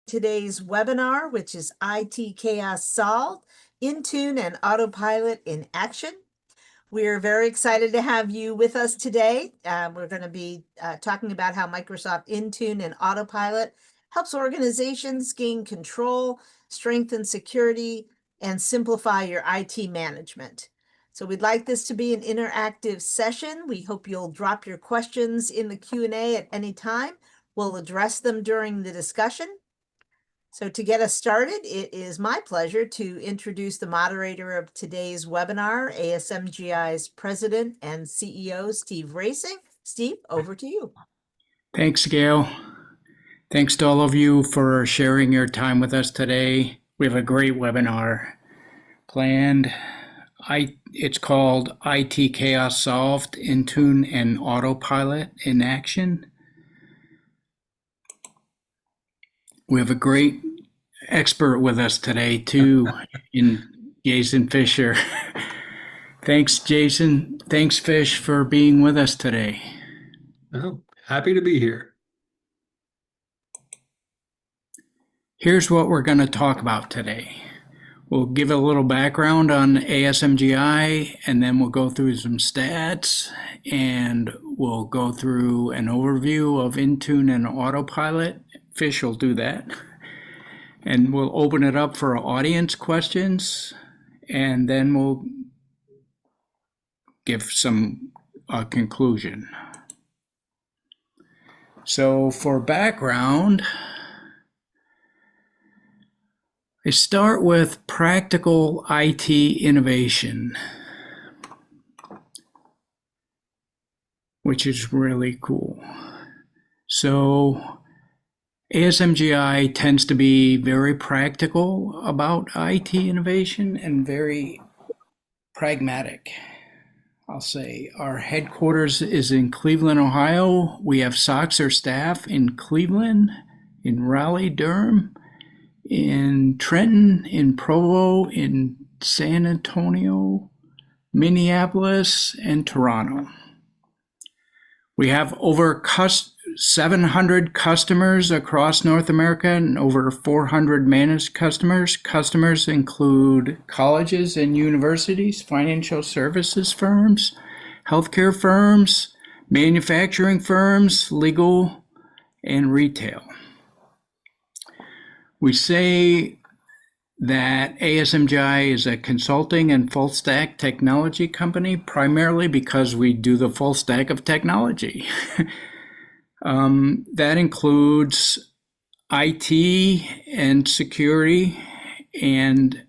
today's webinar, which is IT Chaos Solved, Intune and Autopilot in Action. We're very excited to have you with us today. We're going to be talking about how Microsoft Intune and Autopilot helps organizations gain control, strengthen security, and simplify your IT management. So we'd like this to be an interactive session. We hope you'll drop your questions in the Q&A at any time. We'll address them during the discussion. So to get us started, it is my pleasure to introduce the moderator of today's webinar, ASMGI's President and CEO, Steve Racing. Steve, over to you. Thanks, Gail. Thanks to all of you for sharing your time with us today. We have a great webinar planned. It's called IT Chaos Solved, Intune and Autopilot in Action. We have a great expert with us today too, in Jason Fisher. Thanks, Jason. Thanks, Fish, for being with us today. Oh, happy to be here. Here's what we're going to talk about today. We'll give a little background on ASMGI, and then we'll go through some stats, and we'll go through an overview of Intune and Autopilot. Fish will do that. And we'll open it up for audience questions, and then we'll give some conclusion. So for background, I start with practical IT innovation, which is really cool. So ASMGI tends to be very practical about IT innovation and very pragmatic, I'll say. Our headquarters is in Cleveland, Ohio. We have SOXer staff in Cleveland, in Raleigh, Durham, in Trenton, in Provo, in San Antonio, Minneapolis, and Toronto. We have over 700 customers across North America and over 400 managed customers. Customers include colleges and universities, financial services firms, healthcare firms, manufacturing firms, legal, and retail. We say that ASMGI is a consulting and full stack technology company, primarily because we do the full stack of technology. That includes IT and security and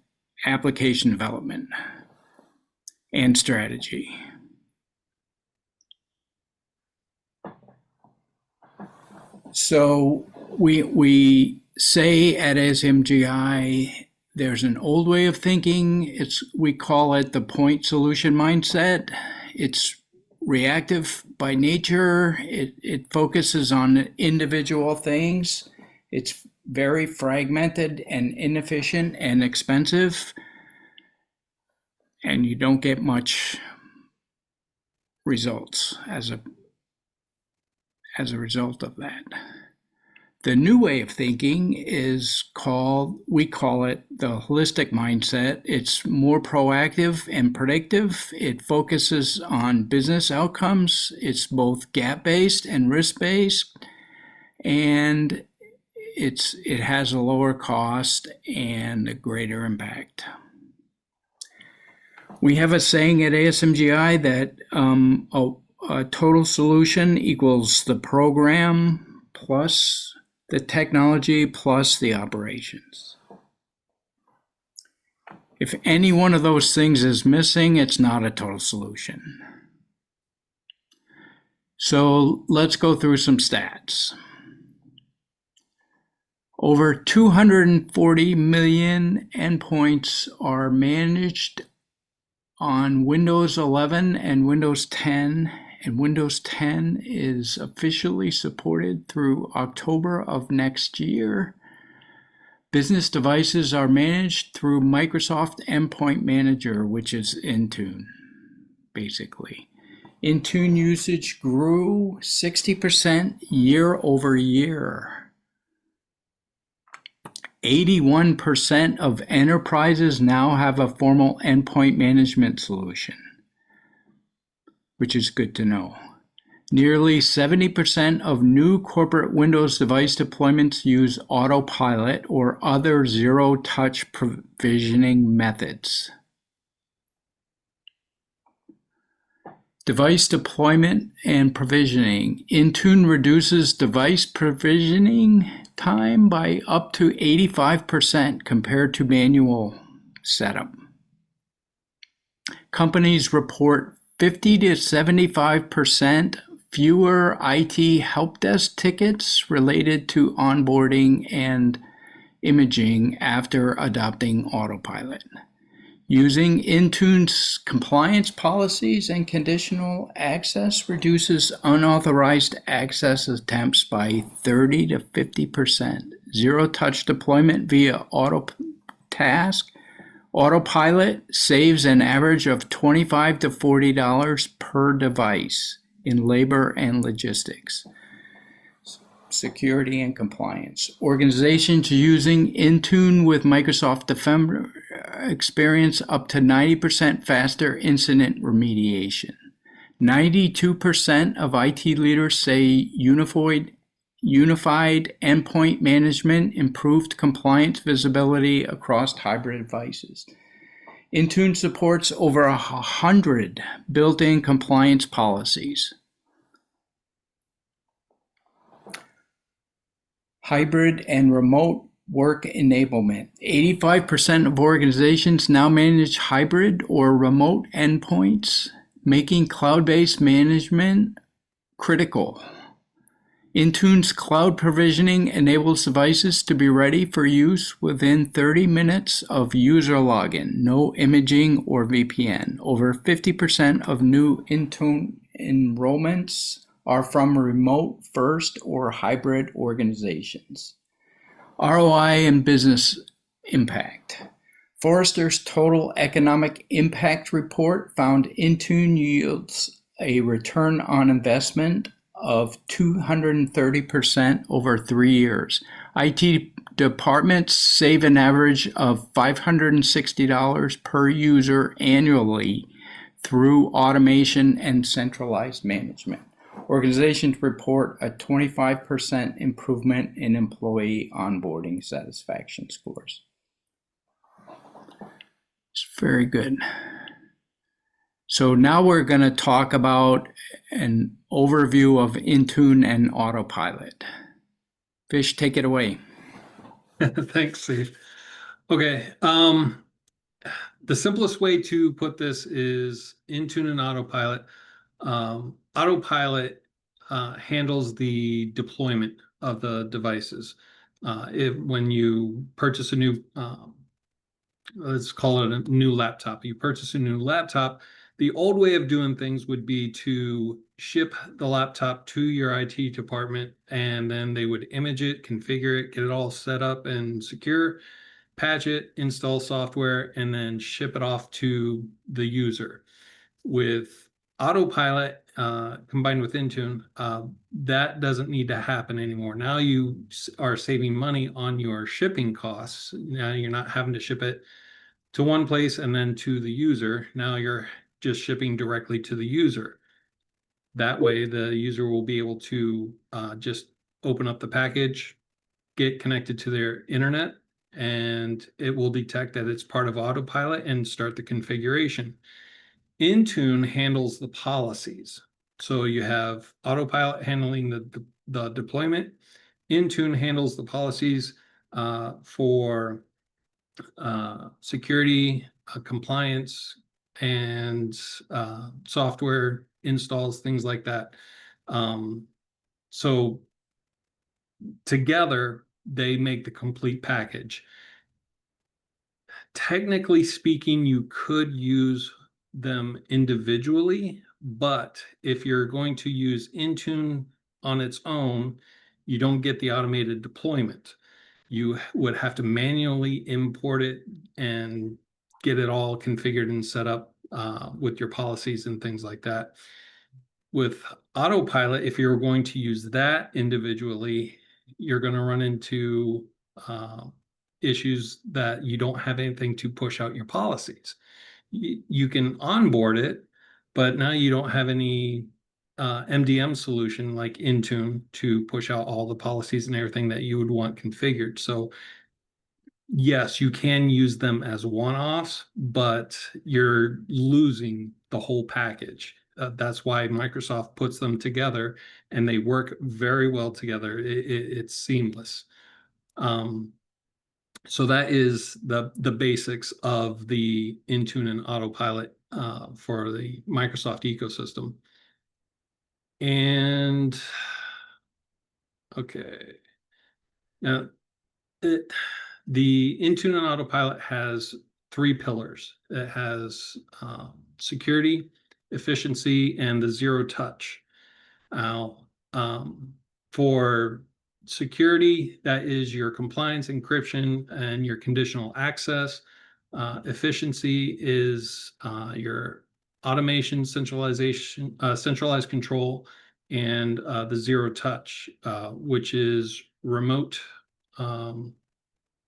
application development and strategy. So we say at ASMGI, there's an old way of thinking. We call it the point solution mindset. It's reactive by nature. It focuses on individual things. It's very fragmented and inefficient and expensive, and you don't get much results as a result of that. The new way of thinking we call it the holistic mindset. It's more proactive and predictive. It focuses on business outcomes. It's both gap-based and risk-based, and it has a lower cost and a greater impact. We have a saying at ASMGI that a total solution equals the program plus the technology plus the operations. If any one of those things is missing, it's not a total solution. So let's go through some stats. Over 240 million endpoints are managed on Windows 11 and Windows 10, and Windows 10 is officially supported through October of next year. Business devices are managed through Microsoft Endpoint Manager, which is Intune, basically. Intune usage grew 60% year over year. 81% of enterprises now have a formal endpoint management solution, which is good to know. Nearly 70% of new corporate Windows device deployments use autopilot or other zero-touch provisioning methods. Device deployment and provisioning. Intune reduces device provisioning time by up to 85% compared to manual setup. Companies report 50 to 75% fewer IT help desk tickets related to onboarding and imaging after adopting autopilot. Using Intune's compliance policies and conditional access reduces unauthorized access attempts by 30 to 50%. Zero-touch deployment via autopilot saves an average of $25 to $40 per device in labor and logistics. Security and compliance. Organizations using Intune with Microsoft Defender experience up to 90% faster incident remediation. 92% of IT leaders say unified endpoint management improved compliance visibility across hybrid devices. Intune supports over 100 built-in compliance policies. Hybrid and remote work enablement. 85% of organizations now manage hybrid or remote endpoints, making cloud-based management critical. Intune's cloud provisioning enables devices to be ready for use within 30 minutes of user login, no imaging or VPN. Over 50% of new Intune enrollments are from remote first or hybrid organizations. ROI and business impact. Forrester's Total Economic Impact Report found Intune yields a return on investment of 230% over 3 years. IT departments save an average of $560 per user annually through automation and centralized management. Organizations report a 25% improvement in employee onboarding satisfaction scores. It's very good. So now we're going to talk about an overview of Intune and autopilot. Fish, take it away. Thanks, Steve. Okay. The simplest way to put this is Intune and autopilot. Autopilot handles the deployment of the devices. When you purchase a new, let's call it a new laptop, you purchase a new laptop, the old way of doing things would be to ship the laptop to your IT department, and then they would image it, configure it, get it all set up and secure, patch it, install software, and then ship it off to the user. With autopilot combined with Intune, that doesn't need to happen anymore. Now you are saving money on your shipping costs. Now you're not having to ship it to one place and then to the user. Now you're just shipping directly to the user. That way the user will be able to just open up the package, get connected to their internet, and it will detect that it's part of autopilot and start the configuration. Intune handles the policies. So you have autopilot handling the deployment. Intune handles the policies for security, compliance, and software installs, things like that. So together, they make the complete package. Technically speaking, you could use them individually, but if you're going to use Intune on its own, you don't get the automated deployment. You would have to manually import it and get it all configured and set up with your policies and things like that. With autopilot, if you're going to use that individually, you're going to run into issues that you don't have anything to push out your policies. You can onboard it, but now you don't have any MDM solution like Intune to push out all the policies and everything that you would want configured. So yes, you can use them as one-offs, but you're losing the whole package. That's why Microsoft puts them together, and they work very well together. It's seamless. So that is the basics of the Intune and Autopilot for the Microsoft ecosystem. And okay, now the Intune and Autopilot has three pillars. It has security, efficiency, and the zero touch. Now, for security, that is your compliance, encryption, and your conditional access. Efficiency is your automation, centralization, centralized control, and the zero touch, which is remote.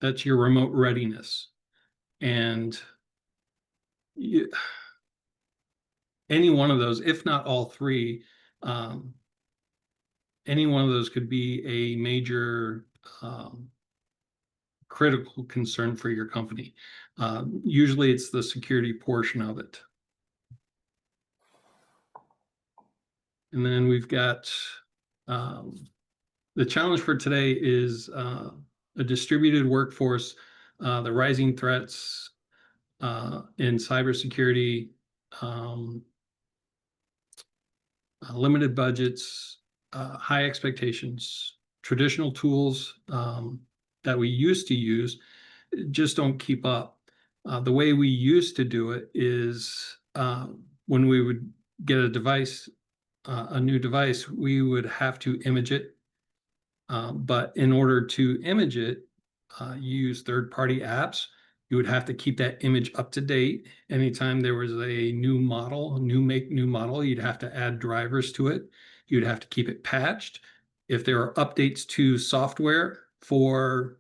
That's your remote readiness. And you, any one of those, if not all three, any one of those could be a major critical concern for your company. Usually it's the security portion of it. And then we've got the challenge for today is a distributed workforce, the rising threats in cybersecurity, limited budgets, high expectations, traditional tools that we used to use just don't keep up. The way we used to do it is when we would get a device, a new device, we would have to image it. But in order to image it, you use third-party apps. You would have to keep that image up to date. Anytime there was a new model, new make, new model, you'd have to add drivers to it. You'd have to keep it patched. If there are updates to software for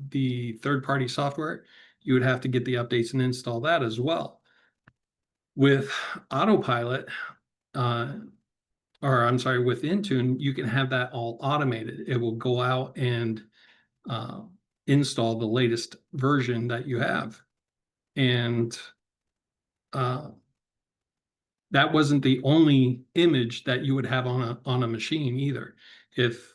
the third-party software, you would have to get the updates and install that as well. With Autopilot, or I'm sorry, with Intune, you can have that all automated. It will go out and install the latest version that you have. And that wasn't the only image that you would have on a machine either. If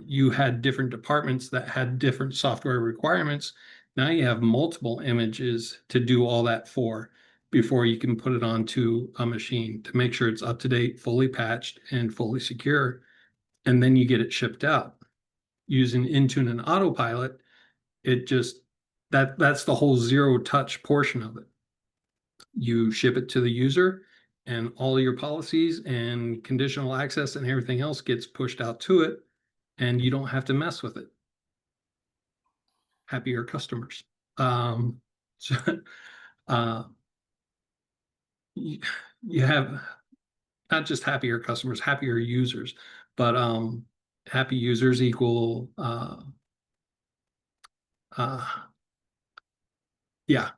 you had different departments that had different software requirements, now you have multiple images to do all that for before you can put it onto a machine to make sure it's up to date, fully patched, and fully secure. And then you get it shipped out. Using Intune and Autopilot, it just that's the whole zero touch portion of it. You ship it to the user, and all your policies and conditional access and everything else gets pushed out to it, and you don't have to mess with it. Happier customers. So, you have not just happier customers, happier users, but happy users equal yeah,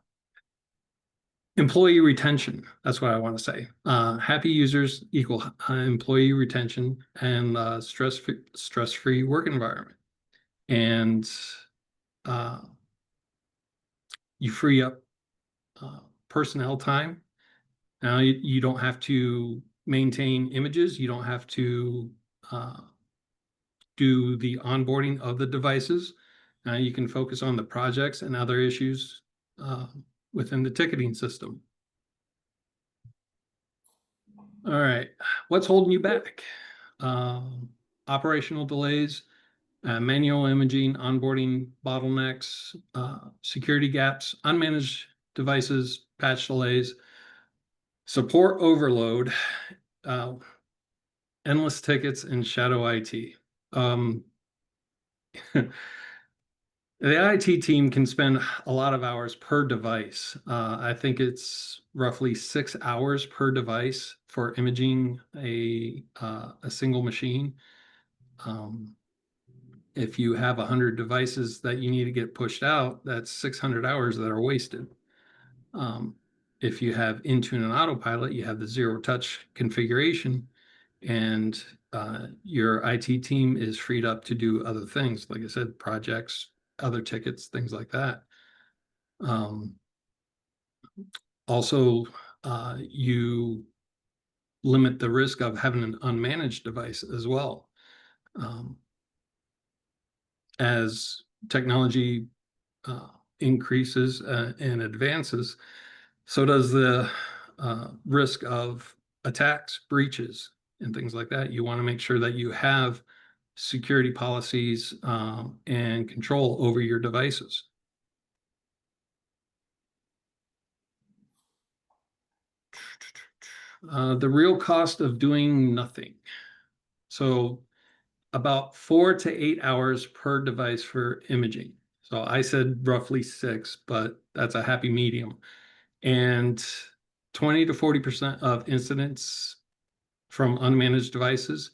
employee retention. That's what I want to say. Happy users equal employee retention and stress-free work environment. And you free up personnel time. Now you don't have to maintain images. You don't have to do the onboarding of the devices. Now you can focus on the projects and other issues within the ticketing system. All right, what's holding you back? Operational delays, manual imaging, onboarding bottlenecks, security gaps, unmanaged devices, patch delays, support overload, endless tickets, and shadow IT. The IT team can spend a lot of hours per device. I think it's roughly 6 hours per device for imaging a single machine. If you have 100 devices that you need to get pushed out, that's 600 hours that are wasted. If you have Intune and Autopilot, you have the zero touch configuration, and your IT team is freed up to do other things. Like I said, projects, other tickets, things like that. Also, you limit the risk of having an unmanaged device as well. As technology increases and advances, so does the risk of attacks, breaches, and things like that. You want to make sure that you have security policies and control over your devices. The real cost of doing nothing. So about 4 to 8 hours per device for imaging. So I said roughly 6, but that's a happy medium. And 20 to 40% of incidents from unmanaged devices,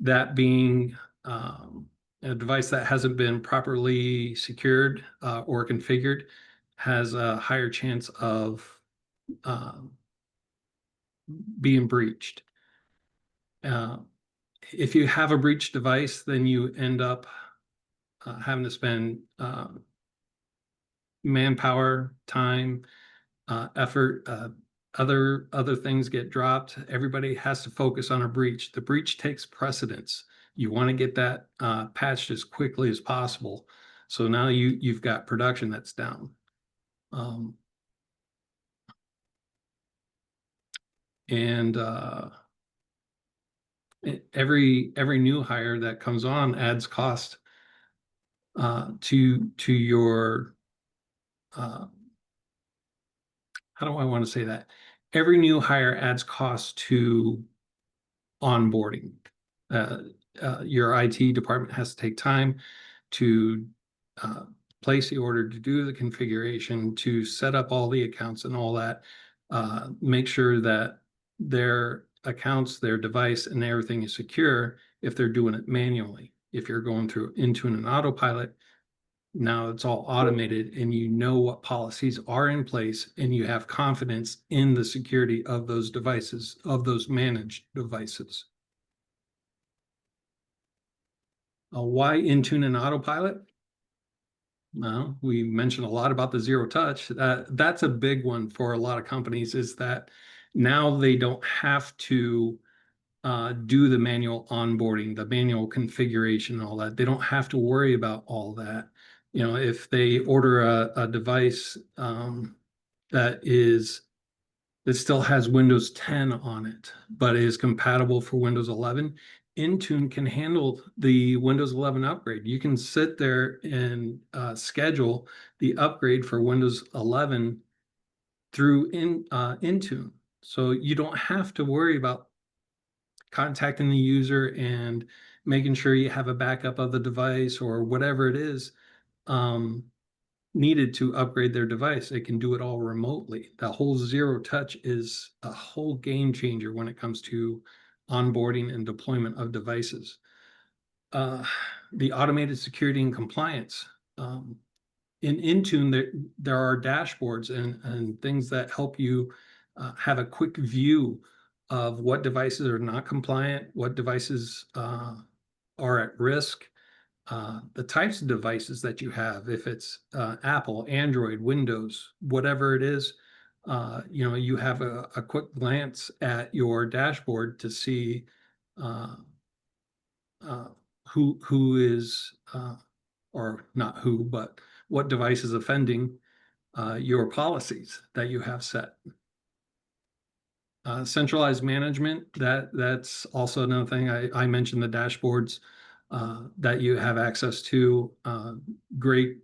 that being a device that hasn't been properly secured or configured, has a higher chance of being breached. If you have a breached device, then you end up having to spend manpower, time, effort, other things get dropped. Everybody has to focus on a breach. The breach takes precedence. You want to get that patched as quickly as possible. So now you've got production that's down. And every new hire that comes on adds cost to your how do I want to say that? Every new hire adds cost to onboarding. Your IT department has to take time to place the order, to do the configuration, to set up all the accounts and all that. Make sure that their accounts, their device, and everything is secure if they're doing it manually. If you're going through Intune and Autopilot, now it's all automated and you know what policies are in place and you have confidence in the security of those devices, of those managed devices. Why Intune and Autopilot? Well, we mentioned a lot about the zero touch. That's a big one for a lot of companies, is that now they don't have to do the manual onboarding, the manual configuration, and all that. They don't have to worry about all that. You know, if they order a device that still has Windows 10 on it, but is compatible for Windows 11, Intune can handle the Windows 11 upgrade. You can sit there and schedule the upgrade for Windows 11 through Intune. So you don't have to worry about contacting the user and making sure you have a backup of the device or whatever it is needed to upgrade their device. It can do it all remotely. The whole zero touch is a whole game changer when it comes to onboarding and deployment of devices. The automated security and compliance. In Intune, there are dashboards and things that help you have a quick view of what devices are not compliant, what devices are at risk, the types of devices that you have, if it's Apple, Android, Windows, whatever it is. You know, you have a quick glance at your dashboard to see who is, or not who, but what device is offending your policies that you have set. Centralized management, that's also another thing. I mentioned the dashboards that you have access to. Great,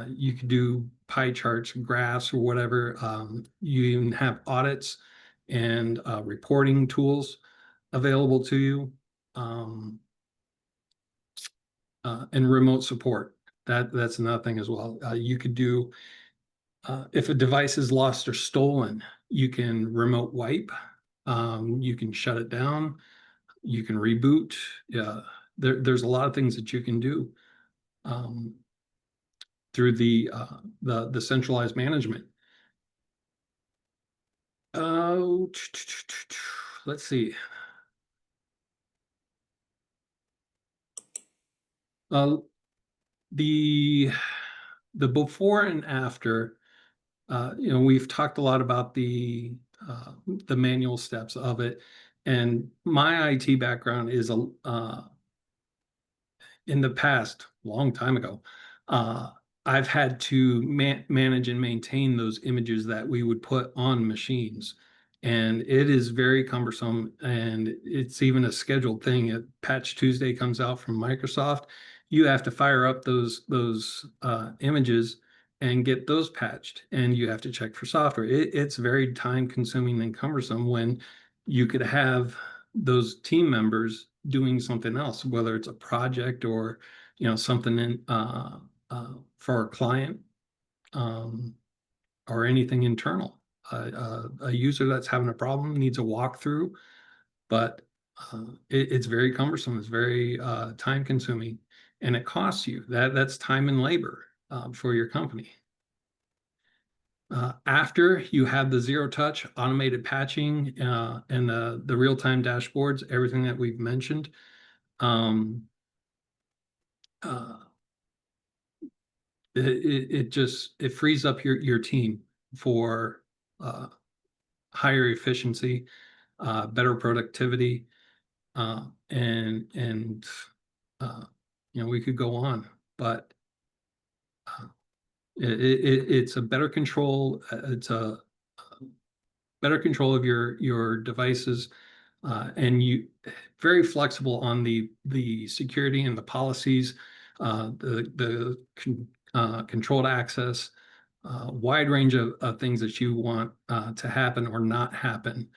you could do pie charts, graphs, or whatever. You even have audits and reporting tools available to you, and remote support. That's another thing as well. You could do, if a device is lost or stolen, you can remote wipe. You can shut it down. You can reboot. Yeah, there's a lot of things that you can do. through the centralized management. Oh, let's see. The before and after, we've talked a lot about the manual steps of it, and my IT background is in the past, long time ago, I've had to manage and maintain those images that we would put on machines. And it is very cumbersome. And it's even a scheduled thing. Patch Tuesday comes out from Microsoft. You have to fire up those images and get those patched. And you have to check for software. It's very time consuming and cumbersome when you could have those team members doing something else, whether it's a project or something for a client, or anything internal. A user that's having a problem needs a walkthrough, but it's very cumbersome. It's very time consuming, and it costs you. That's time and labor for your company. After you have the zero touch automated patching and the real-time dashboards, everything that we've mentioned, it frees up your team for higher efficiency, better productivity, and we could go on, but it's a better control. It's a better control of your devices, and you very flexible on the security and the policies, the controlled access, wide range of things that you want to happen or not happen.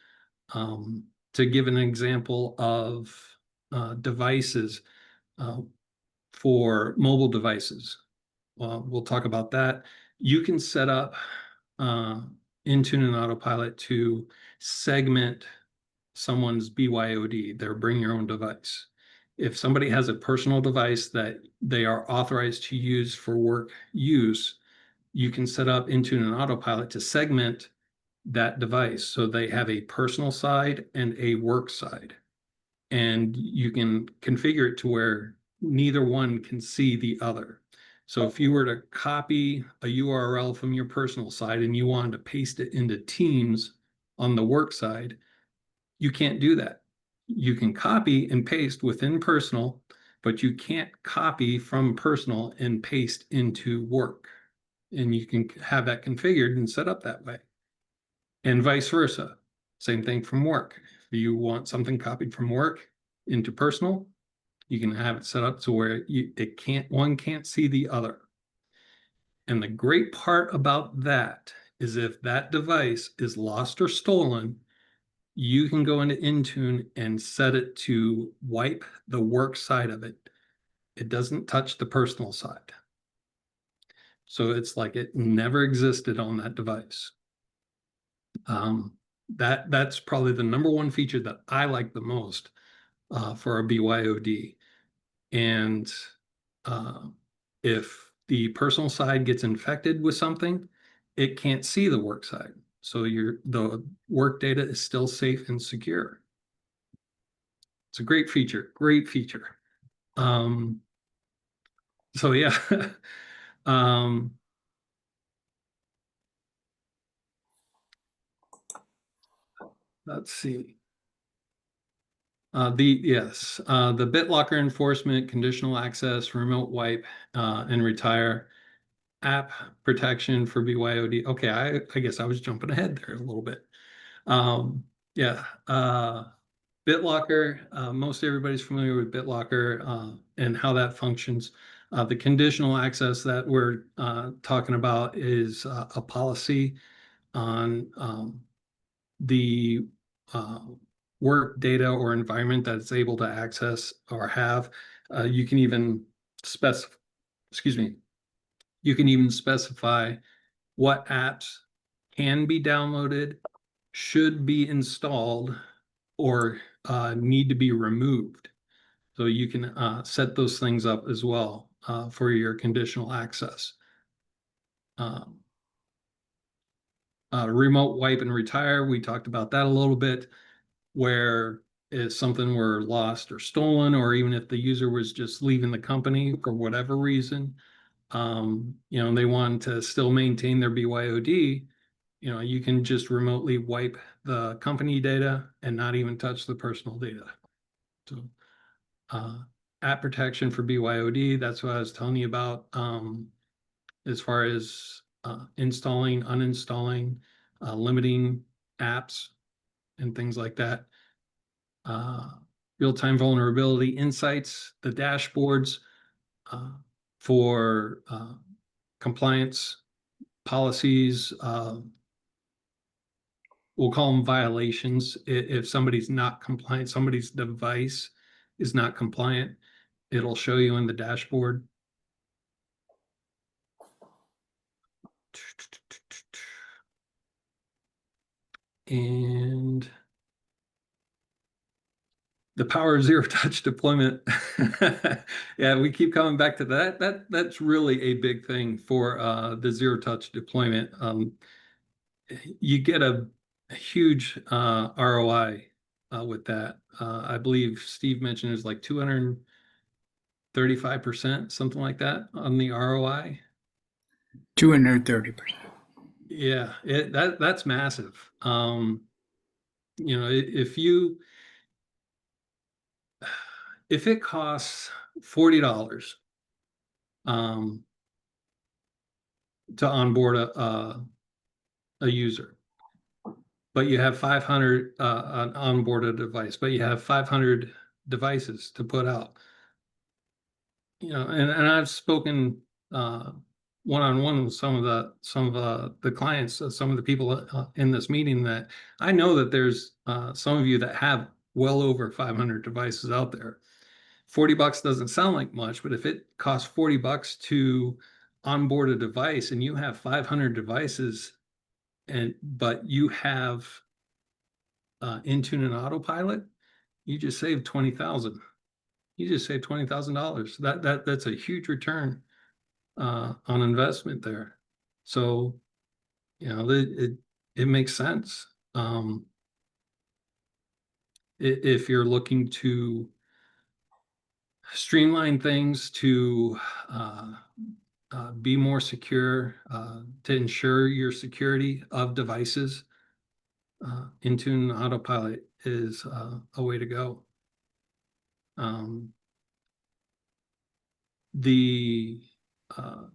To give an example of devices for mobile devices, we'll talk about that. You can set up Intune and Autopilot to segment someone's BYOD, their bring your own device. If somebody has a personal device that they are authorized to use for work use, you can set up Intune and Autopilot to segment that device so they have a personal side and a work side. And you can configure it to where neither one can see the other. So if you were to copy a URL from your personal side and you wanted to paste it into Teams on the work side, you can't do that. You can copy and paste within personal, but you can't copy from personal and paste into work. And you can have that configured and set up that way. And vice versa. Same thing from work. If you want something copied from work into personal, you can have it set up to where one can't see the other. And the great part about that is if that device is lost or stolen, you can go into Intune and set it to wipe the work side of it. It doesn't touch the personal side. So it's like it never existed on that device. That's probably the number one feature that I like the most for a BYOD. And if the personal side gets infected with something, it can't see the work side. So the work data is still safe and secure. It's a great feature, great feature. So yeah. Let's see. The BitLocker enforcement, conditional access, remote wipe, and retire, app protection for BYOD. Okay, I guess I was jumping ahead there a little bit. Yeah, BitLocker, most everybody's familiar with BitLocker and how that functions. The conditional access that we're talking about is a policy on the work data or environment that it's able to access or have. You can even specify, you can even specify what apps can be downloaded, should be installed, or need to be removed. So you can set those things up as well. for your conditional access. Remote wipe and retire, we talked about that a little bit, where if something were lost or stolen, or even if the user was just leaving the company for whatever reason, they want to still maintain their BYOD, you can just remotely wipe the company data and not even touch the personal data. So app protection for BYOD, that's what I was telling you about, as far as installing, uninstalling, limiting apps and things like that. Real-time vulnerability insights, the dashboards for compliance policies. We'll call them violations. If somebody's not compliant, somebody's device is not compliant, it'll show you in the dashboard. And the power of zero touch deployment. Yeah, we keep coming back to that. That's really a big thing for the zero touch deployment. You get a huge ROI with that. I believe Steve mentioned it's like 235%, something like that on the ROI. 230%. Yeah, that's massive. If it costs $40 to onboard a user, but you have 500 onboard a device, but you have 500 devices to put out, and I've spoken one-on-one with some of the clients, some of the people in this meeting, that I know that there's some of you that have well over 500 devices out there. $40 doesn't sound like much, but if it costs $40 to onboard a device and you have 500 devices, but you have Intune and Autopilot, you just saved $20,000. You just saved $20,000. That's a huge return on investment there. So, it makes sense. If you're looking to streamline things, to be more secure, to ensure your security of devices, Intune Autopilot is a way to go. The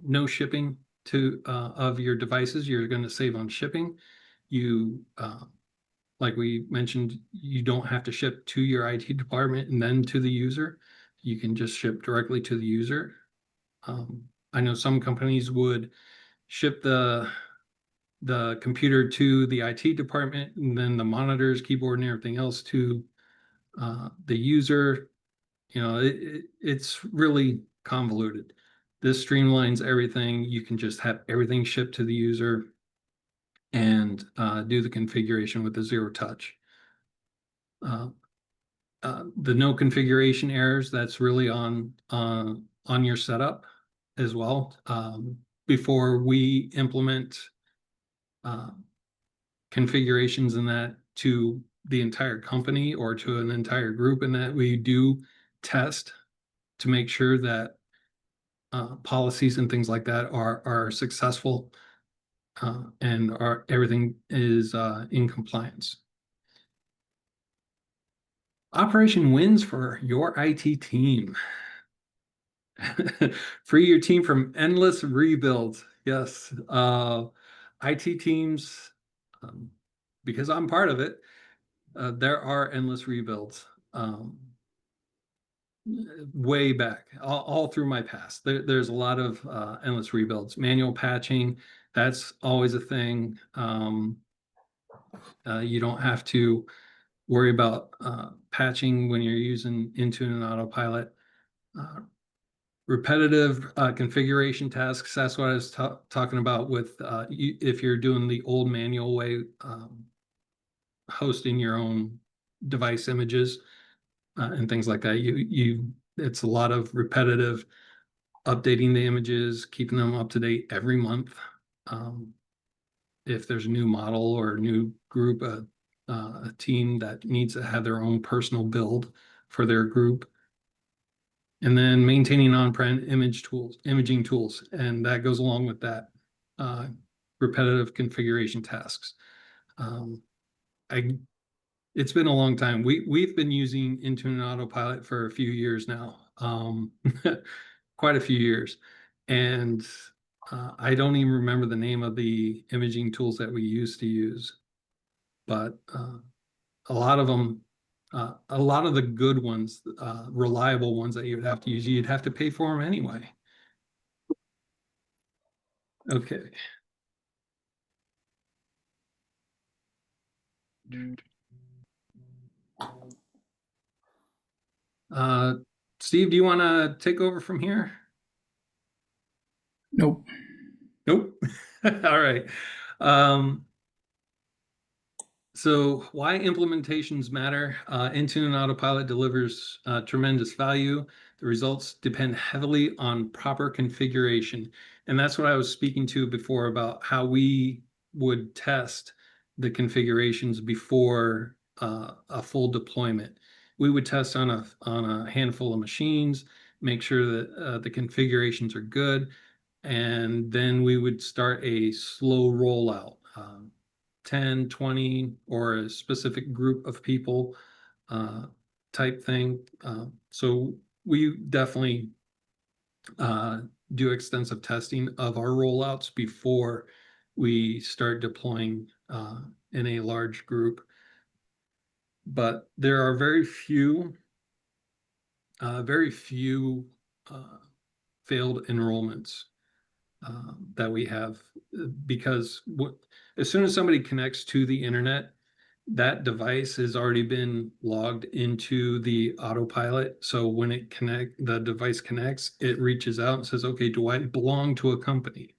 no shipping of your devices, you're going to save on shipping. You like we mentioned, you don't have to ship to your IT department and then to the user. You can just ship directly to the user. I know some companies would ship the computer to the IT department, and then the monitors, keyboard, and everything else to the user. It's really convoluted. This streamlines everything. You can just have everything shipped to the user and do the configuration with the zero touch. The no configuration errors, that's really on your setup as well. Before we implement configurations in that to the entire company or to an entire group, and that we do test to make sure that policies and things like that are successful and everything is in compliance. Operation wins for your IT team. Free your team from endless rebuilds. Yes. IT teams, because I'm part of it, there are endless rebuilds. Way back, all through my past, there's a lot of endless rebuilds. Manual patching, that's always a thing. You don't have to worry about patching when you're using Intune and Autopilot. Repetitive configuration tasks, that's what I was talking about with if you're doing the old manual way, hosting your own device images and things like that. It's a lot of repetitive updating the images, keeping them up to date every month. If there's a new model or a new group, a team that needs to have their own personal build for their group. And then maintaining on-prem imaging tools, and that goes along with that. Repetitive configuration tasks. It's been a long time. We've been using Intune and Autopilot for a few years now, quite a few years, and I don't even remember the name of the imaging tools that we used to use, but a lot of them, a lot of the good ones, reliable ones that you would have to use, you'd have to pay for them anyway. Okay. Steve, do you want to take over from here? Nope. Nope. All right. So why implementations matter? Intune and Autopilot delivers tremendous value. The results depend heavily on proper configuration. And that's what I was speaking to before about how we would test the configurations before a full deployment. We would test on a handful of machines, make sure that the configurations are good, and then we would start a slow rollout. 10, 20, or a specific group of people type thing. So we definitely do extensive testing of our rollouts before we start deploying in a large group. But there are very few failed enrollments that we have, because as soon as somebody connects to the internet, that device has already been logged into the autopilot. So when the device connects, it reaches out and says, okay, do I belong to a company?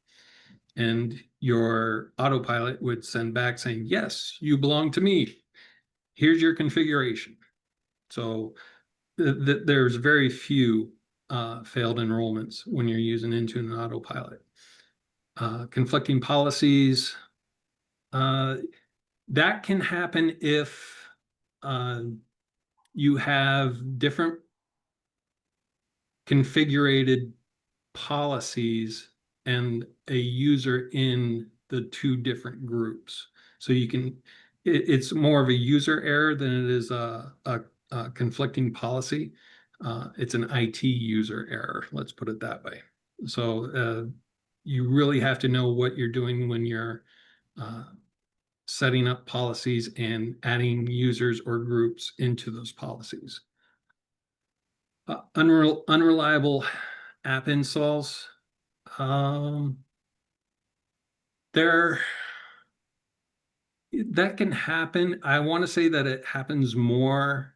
And your autopilot would send back saying, yes, you belong to me. Here's your configuration. So there's very few failed enrollments when you're using Intune and Autopilot. Conflicting policies, that can happen if you have different configured policies and a user in the two different groups. So it's more of a user error than it is a conflicting policy. It's an IT user error, let's put it that way. So you really have to know what you're doing when you're setting up policies and adding users or groups into those policies. Unreliable app installs. That can happen. I want to say that it happens more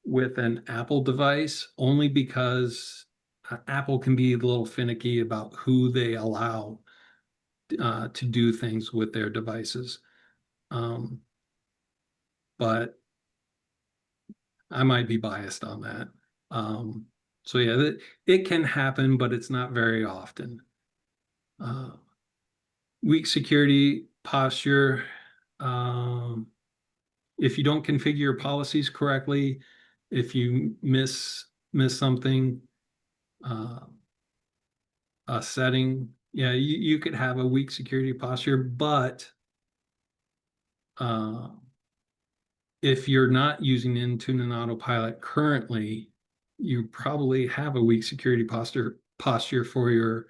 with an Apple device, only because Apple can be a little finicky about who they allow to do things with their devices. But I might be biased on that. So yeah, it can happen, but it's not very often. Weak security posture. If you don't configure your policies correctly, if you miss something, a setting, yeah, you could have a weak security posture. But if you're not using Intune and Autopilot currently, you probably have a weak security posture for your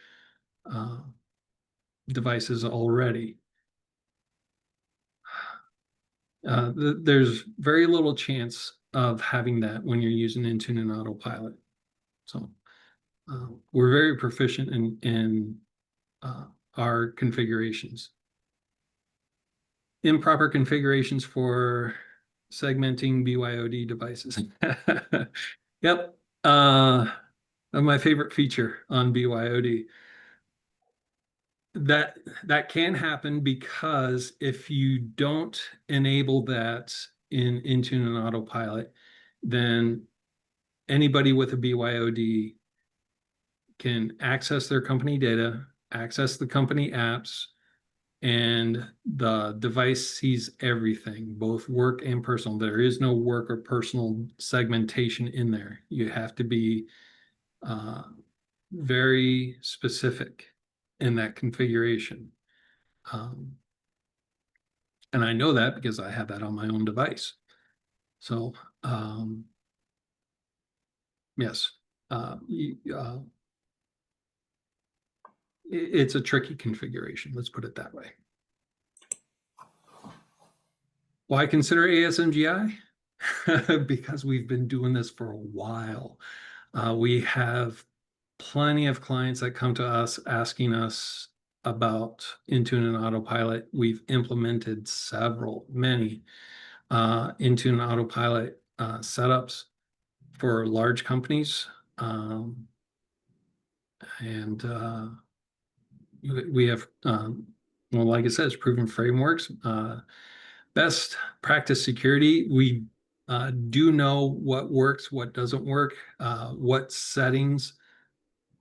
devices already. There's very little chance of having that when you're using Intune and Autopilot. So we're very proficient in our configurations. Improper configurations for segmenting BYOD devices. Yep. My favorite feature on BYOD. That can happen because if you don't enable that in Intune and Autopilot, then anybody with a BYOD can access their company data, access the company apps, and the device sees everything, both work and personal. There is no work or personal segmentation in there. You have to be very specific in that configuration. And I know that because I have that on my own device. So, yes, it's a tricky configuration. Let's put it that way. Why consider ASMGI? Because we've been doing this for a while. We have plenty of clients that come to us asking us about Intune and Autopilot. We've implemented many Intune and Autopilot setups for large companies. And we have, well, like I said, it's proven frameworks. Best practice security. We do know what works, what doesn't work, what settings,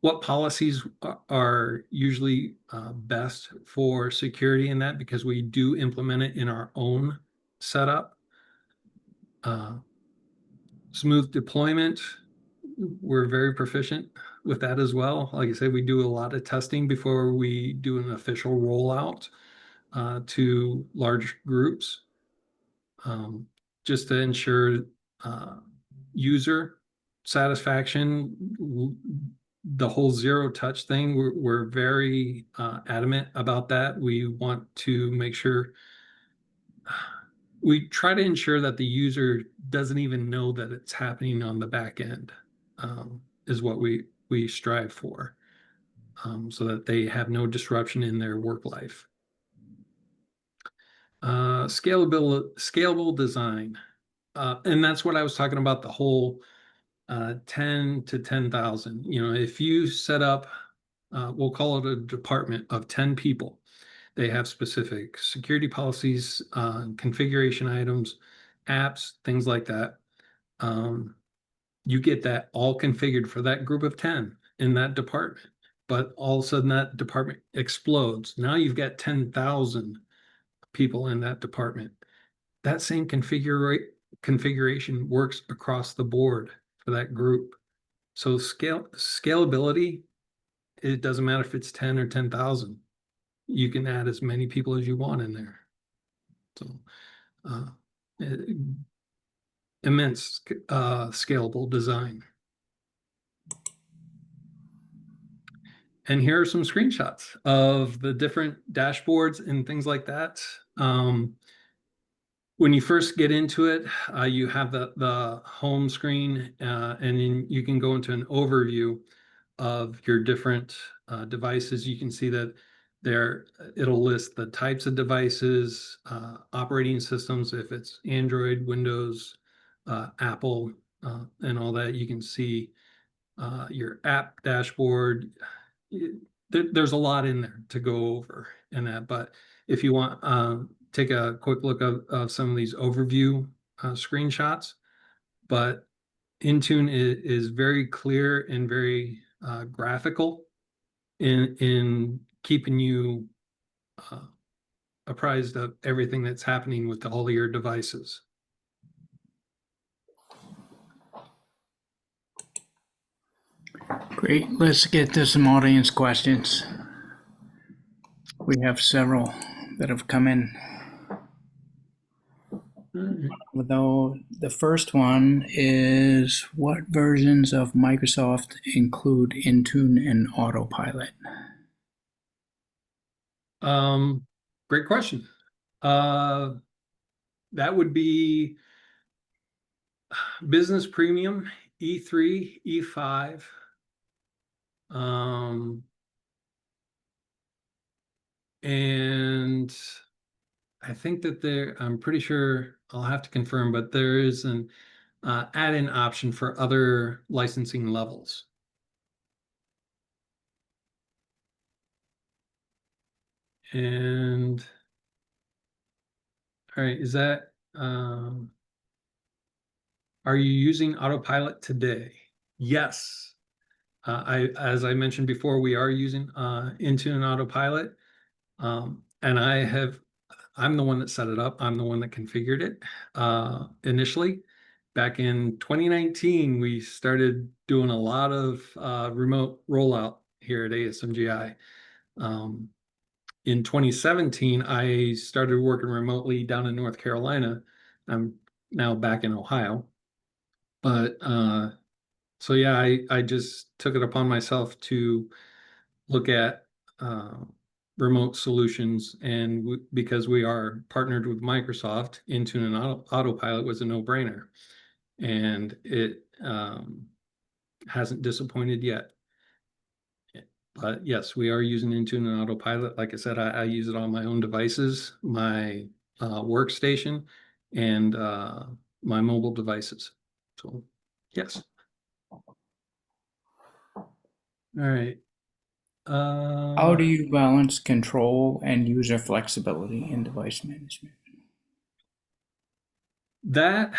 what policies are usually best for security in that, because we do implement it in our own setup. Smooth deployment. We're very proficient with that as well. Like I said, we do a lot of testing before we do an official rollout to large groups, just to ensure user satisfaction. The whole zero touch thing, we're very adamant about that. We want to make sure, we try to ensure that the user doesn't even know that it's happening on the back end, is what we strive for, so that they have no disruption in their work life. Scalable design. And that's what I was talking about, the whole 10 to 10,000. You know, if you set up, we'll call it a department of 10 people, they have specific security policies, configuration items, apps, things like that. You get that all configured for that group of 10 in that department, but all of a sudden that department explodes. Now you've got 10,000 people in that department. That same configuration works across the board for that group. So scalability, it doesn't matter if it's 10 or 10,000. You can add as many people as you want in there. So immense scalable design. And here are some screenshots of the different dashboards and things like that. When you first get into it, you have the home screen, and then you can go into an overview of your different devices. You can see that it'll list the types of devices, operating systems, if it's Android, Windows, Apple, and all that. You can see your app dashboard. There's a lot in there to go over in that, but if you want, take a quick look of some of these overview screenshots. But Intune is very clear and very graphical in keeping you apprised of everything that's happening with all of your devices. Great. Let's get to some audience questions. We have several that have come in. Although the first one is, what versions of Microsoft include Intune and Autopilot? Great question. That would be Business Premium, E3, E5. And I think that I'm pretty sure, I'll have to confirm, but there is an add-in option for other licensing levels. And all right, is that, are you using Autopilot today? Yes. As I mentioned before, we are using Intune and Autopilot, and I'm the one that set it up. I'm the one that configured it initially. Back in 2019, we started doing a lot of remote rollout here at ASMGI. In 2017, I started working remotely down in North Carolina. I'm now back in Ohio. But so yeah, I just took it upon myself to look at uh, remote solutions, and because we are partnered with Microsoft, Intune and Autopilot was a no-brainer, and it hasn't disappointed yet. But yes, we are using Intune and Autopilot. Like I said, I use it on my own devices, my workstation, and my mobile devices. So yes. All right. How do you balance control and user flexibility in device management? That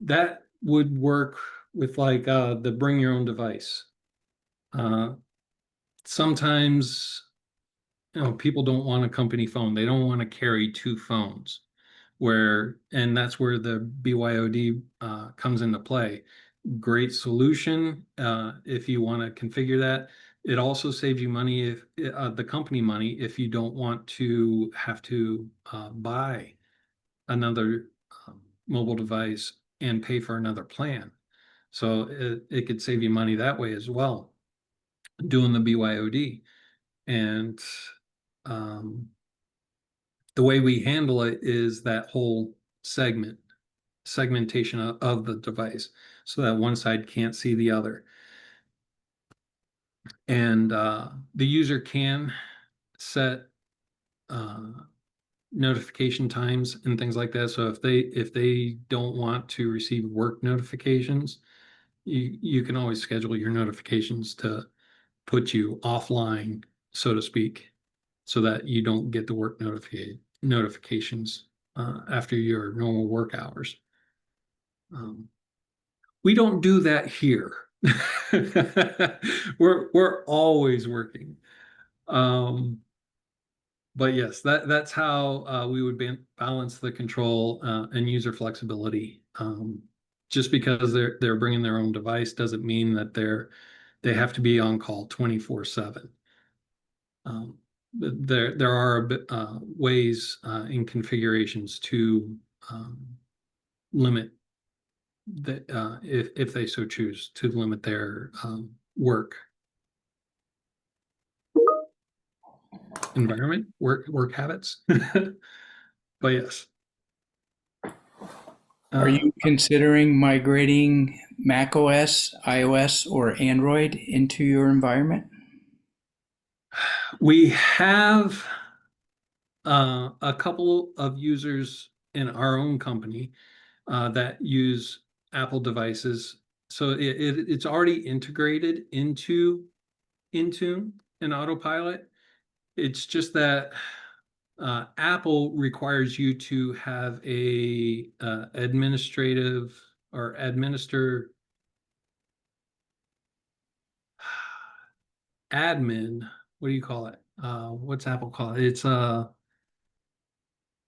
that would work with like the bring your own device. Uh, Sometimes people don't want a company phone. They don't want to carry two phones. And that's where the BYOD comes into play. Great solution if you want to configure that. It also saves you money if the company money if you don't want to have to buy another mobile device and pay for another plan. So it could save you money that way as well, doing the BYOD. And um, the way we handle it is that whole segmentation of the device so that one side can't see the other. And the user can set uh, notification times and things like that. So if they don't want to receive work notifications, you can always schedule your notifications to put you offline, so to speak, so that you don't get the work notifications after your normal work hours. We don't do that here. We're always working. But yes, that's how we would balance the control and user flexibility. Just because they're bringing their own device doesn't mean that they have to be on call 24/7. There are ways in configurations to limit that if they so choose to limit their work environment, work habits. But yes. Are you considering migrating macOS, iOS, or Android into your environment? We have a couple of users in our own company that use Apple devices. So it's already integrated into Intune and Autopilot. It's just that Apple requires you to have a administrative or administer admin. What do you call it? What's Apple call it? It's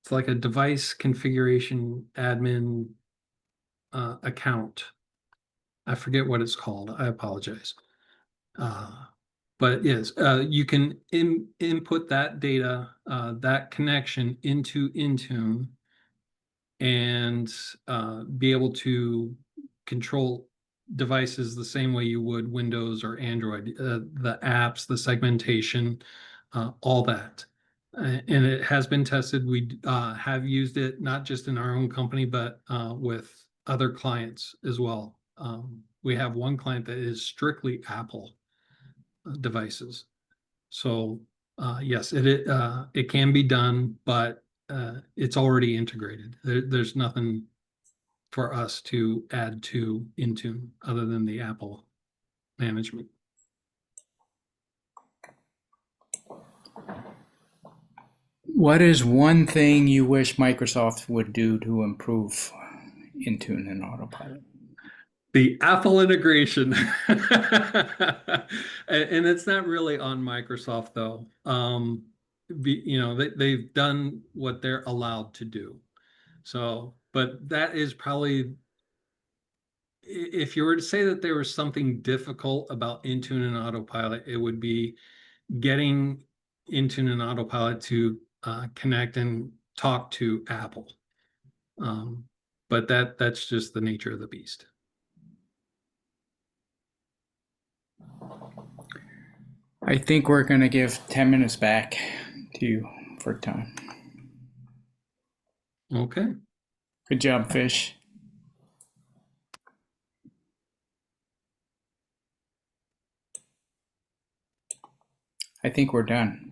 like a device configuration admin account. I forget what it's called. I apologize. But yes, you can input that data, that connection into Intune and be able to control devices the same way you would Windows or Android, the apps, the segmentation, all that. And it has been tested. We have used it not just in our own company, but with other clients as well. We have one client that is strictly Apple devices. So yes, it can be done, but it's already integrated. There's nothing for us to add to Intune other than the Apple management. What is one thing you wish Microsoft would do to improve Intune and Autopilot? The Apple integration. And it's not really on Microsoft though. They've done what they're allowed to do. So, but that is probably, if you were to say that there was something difficult about Intune and Autopilot, it would be getting Intune and Autopilot to connect and talk to Apple. But that's just the nature of the beast. I think we're going to give 10 minutes back to you for time. Okay. Good job, Fish. I think we're done.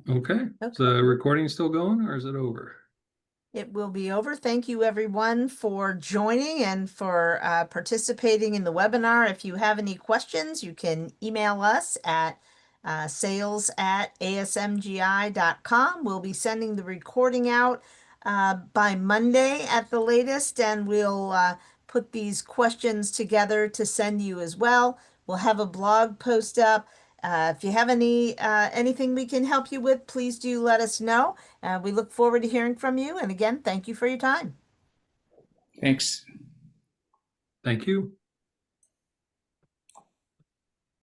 Okay. Is Okay. the recording still going or is it over? It will be over. Thank you, everyone, for joining and for participating in the webinar. If you have any questions, you can email us at sales@asmgi.com. We'll be sending the recording out by Monday at the latest, and we'll put these questions together to send you as well. We'll have a blog post up. If you have anything we can help you with, please do let us know. We look forward to hearing from you. And again, thank you for your time. Thanks. Thank you.